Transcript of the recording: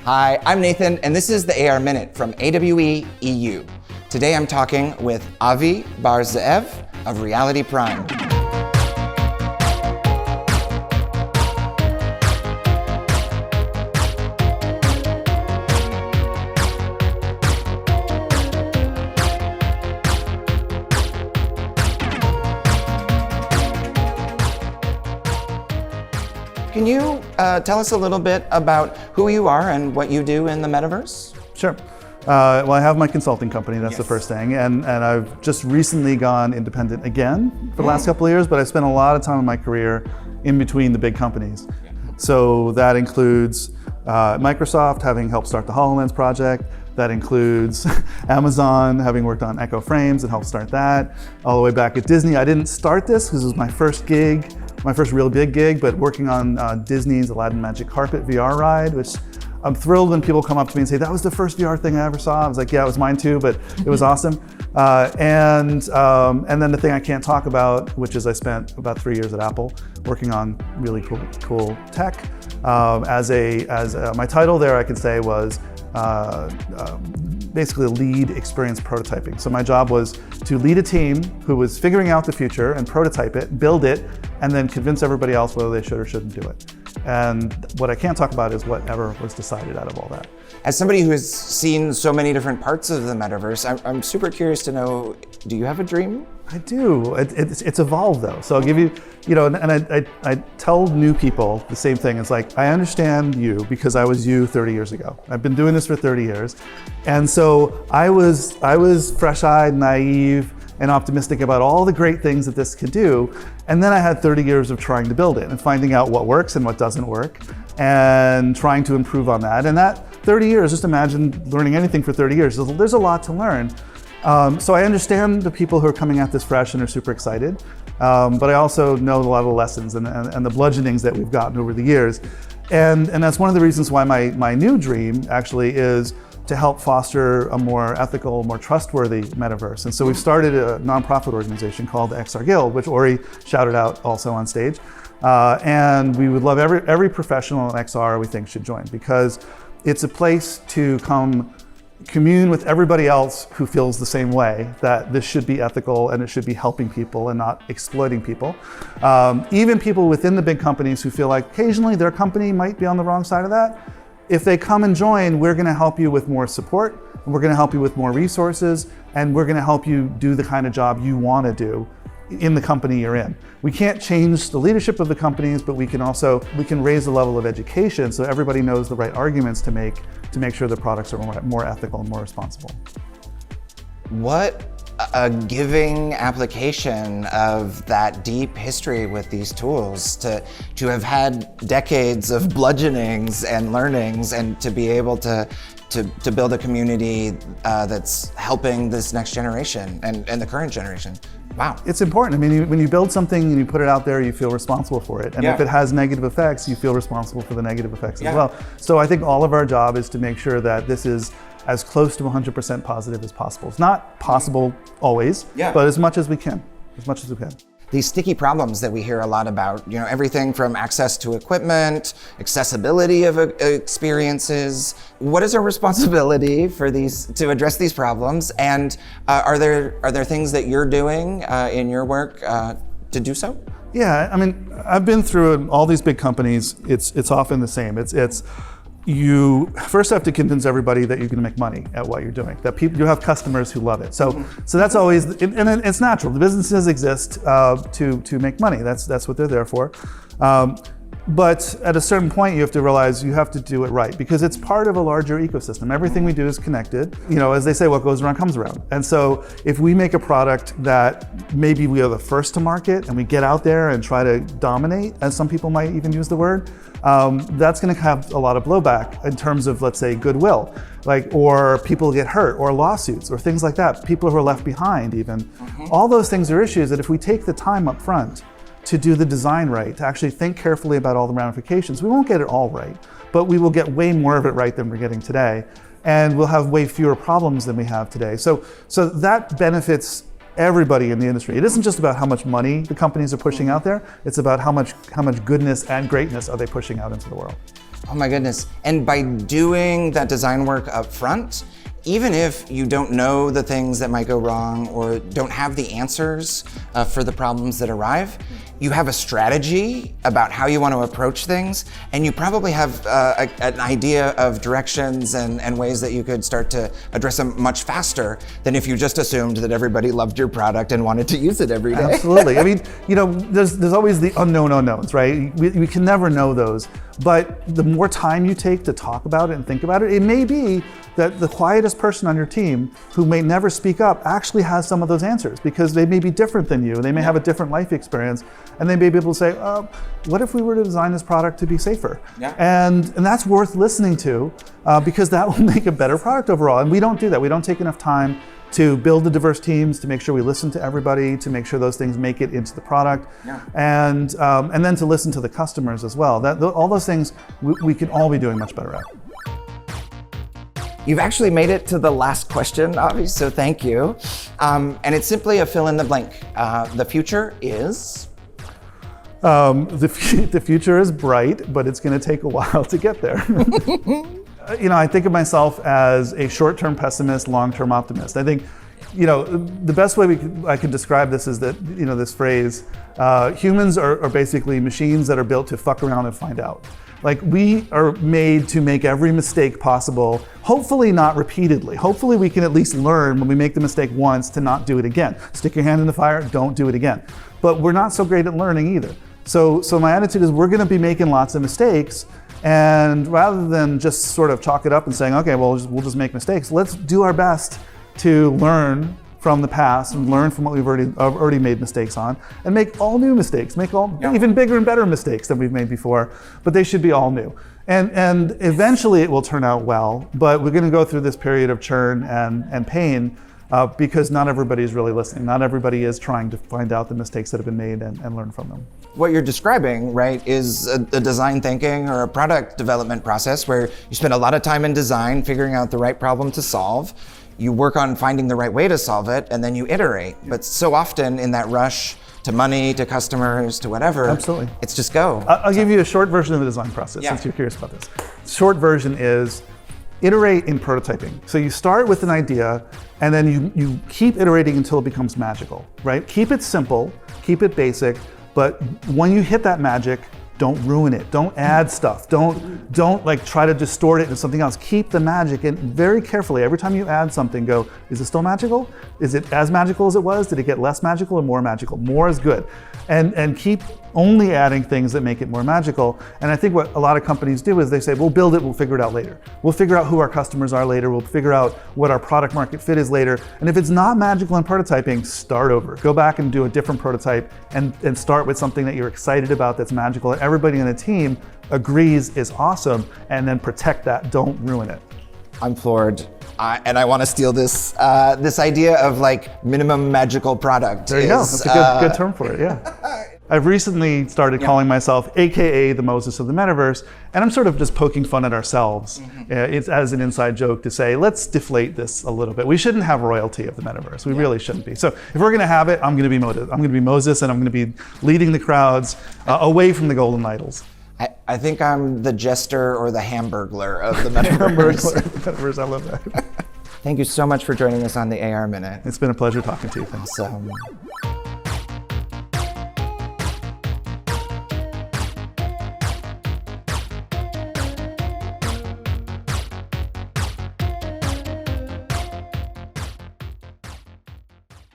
Hi, I'm Nathan, and this is the AR Minute from AWE EU. Today I'm talking with Avi Bar-Zeev of Reality Prime. Can you tell us a little bit about who you are and what you do in the Metaverse? Sure. Well, I have my consulting company, that's the first thing, and I've just recently gone independent again for the last couple of years, but I spent a lot of time in my career in between the big companies. So that includes Microsoft, having helped start the HoloLens project. That includes Amazon, having worked on Echo Frames and helped start that. All the way back at Disney. I didn't start this because it was my first gig, my first real big gig, but working on Disney's Aladdin Magic Carpet VR ride, which I'm thrilled when people come up to me and say, that was the first VR thing I ever saw. I was like, yeah, it was mine too, but it was awesome. And then the thing I can't talk about, which is I spent about 3 years at Apple working on really cool tech. My title there, I can say, was basically lead experience prototyping. So my job was to lead a team who was figuring out the future and prototype it, build it, and then convince everybody else whether they should or shouldn't do it. And what I can't talk about is whatever was decided out of all that. As somebody who has seen so many different parts of the Metaverse, I'm super curious to know, do you have a dream? I do. It's evolved though. So I'll give you, and I tell new people the same thing. It's like, I understand you because I was you 30 years ago. I've been doing this for 30 years. And so I was fresh-eyed, naive, and optimistic about all the great things that this could do. And then I had 30 years of trying to build it and finding out what works and what doesn't work and trying to improve on that. And that 30 years, just imagine learning anything for 30 years. There's a lot to learn. So I understand the people who are coming at this fresh and are super excited, but I also know a lot of the lessons and the bludgeonings that we've gotten over the years. And that's one of the reasons why my new dream actually is to help foster a more ethical, more trustworthy metaverse. And so we've started a nonprofit organization called the XR Guild, which Ori shouted out also on stage. And we would love every professional in XR we think should join, because it's a place to come commune with everybody else who feels the same way, that this should be ethical and it should be helping people and not exploiting people. Even people within the big companies who feel like occasionally their company might be on the wrong side of that. If they come and join, we're going to help you with more support, and we're going to help you with more resources, and we're going to help you do the kind of job you want to do in the company you're in. We can't change the leadership of the companies, but we can raise the level of education so everybody knows the right arguments to make sure the products are more ethical and more responsible. What a giving application of that deep history with these tools to have had decades of bludgeonings and learnings, and to be able to build a community that's helping this next generation and the current generation. Wow. It's important. I mean, when you build something and you put it out there, you feel responsible for it. And if it has negative effects, you feel responsible for the negative effects as well. So I think all of our job is to make sure that this is as close to 100% positive as possible. It's not possible always, but as much as we can, These sticky problems that we hear a lot about, everything from access to equipment, accessibility of experiences. What is our responsibility to address these problems? And are there things that you're doing in your work to do so? Yeah, I mean, I've been through all these big companies. It's often the same. You first have to convince everybody that you're going to make money at what you're doing, that you have customers who love it. So that's always, and it's natural. The businesses exist to make money. That's what they're there for. But at a certain point, you have to realize you have to do it right, because it's part of a larger ecosystem. Everything we do is connected. As they say, what goes around comes around. And so if we make a product that maybe we are the first to market and we get out there and try to dominate, as some people might even use the word, that's going to have a lot of blowback in terms of, let's say, goodwill, or people get hurt, or lawsuits, or things like that. People who are left behind, even. All those things are issues that if we take the time up front to do the design right, to actually think carefully about all the ramifications, we won't get it all right, but we will get way more of it right than we're getting today, and we'll have way fewer problems than we have today. So that benefits everybody in the industry. It isn't just about how much money the companies are pushing out there, it's about how much goodness and greatness are they pushing out into the world. Oh my goodness. And by doing that design work up front, even if you don't know the things that might go wrong or don't have the answers for the problems that arrive, you have a strategy about how you want to approach things, and you probably have an idea of directions and ways that you could start to address them much faster than if you just assumed that everybody loved your product and wanted to use it every day. Absolutely. I mean, there's always the unknown unknowns, right? We can never know those. But the more time you take to talk about it and think about it, it may be that the quietest person on your team who may never speak up actually has some of those answers, because they may be different than you. They may have a different life experience, and they may be able to say, what if we were to design this product to be safer? Yeah. And that's worth listening to, because that will make a better product overall. And we don't do that. We don't take enough time to build the diverse teams, to make sure we listen to everybody, to make sure those things make it into the product, and then to listen to the customers as well. All those things we can all be doing much better at. You've actually made it to the last question, Avi, so thank you. And it's simply a fill in the blank. The future is? The future is bright, but it's going to take a while to get there. I think of myself as a short-term pessimist, long-term optimist. I think, the best way I could describe this is that, this phrase, humans are basically machines that are built to fuck around and find out. Like, we are made to make every mistake possible, hopefully not repeatedly. Hopefully we can at least learn when we make the mistake once to not do it again. Stick your hand in the fire, don't do it again. But we're not so great at learning either. So my attitude is we're gonna be making lots of mistakes, and rather than just sort of chalk it up and saying, okay, well, we'll just make mistakes, let's do our best to learn from the past and learn from what we've already made mistakes on, and make all new mistakes, make all even bigger and better mistakes than we've made before, but they should be all new. And eventually it will turn out well, but we're gonna go through this period of churn and pain because not everybody is really listening. Not everybody is trying to find out the mistakes that have been made and learn from them. What you're describing, right, is a design thinking or a product development process where you spend a lot of time in design figuring out the right problem to solve. You work on finding the right way to solve it, and then you iterate. But so often in that rush to money, to customers, to whatever, absolutely, it's just go. I'll give you a short version of the design process since you're curious about this. Short version is iterate in prototyping. So you start with an idea, and then you keep iterating until it becomes magical, right? Keep it simple, keep it basic, but when you hit that magic, don't ruin it. Don't add stuff. Don't like try to distort it into something else. Keep the magic, and very carefully, every time you add something, go, is it still magical? Is it as magical as it was? Did it get less magical or more magical? More is good. And keep only adding things that make it more magical. And I think what a lot of companies do is they say, we'll build it, we'll figure it out later. We'll figure out who our customers are later. We'll figure out what our product market fit is later. And if it's not magical in prototyping, start over. Go back and do a different prototype and start with something that you're excited about that's magical, that everybody on the team agrees is awesome, and then protect that, don't ruin it. I'm floored. And I want to steal this this idea of like minimum magical product. There you go. That's a good term for it. Yeah. I've recently started calling myself AKA the Moses of the Metaverse, and I'm sort of just poking fun at ourselves. It's as an inside joke to say, let's deflate this a little bit. We shouldn't have royalty of the Metaverse. We really shouldn't be. So if we're going to have it, I'm going to be Moses. I'm going to be Moses, and I'm going to be leading the crowds away from the golden idols. I think I'm the jester or the hamburglar of the Metaverse. I love that. Thank you so much for joining us on the AR Minute. It's been a pleasure talking to you. Thanks. Awesome.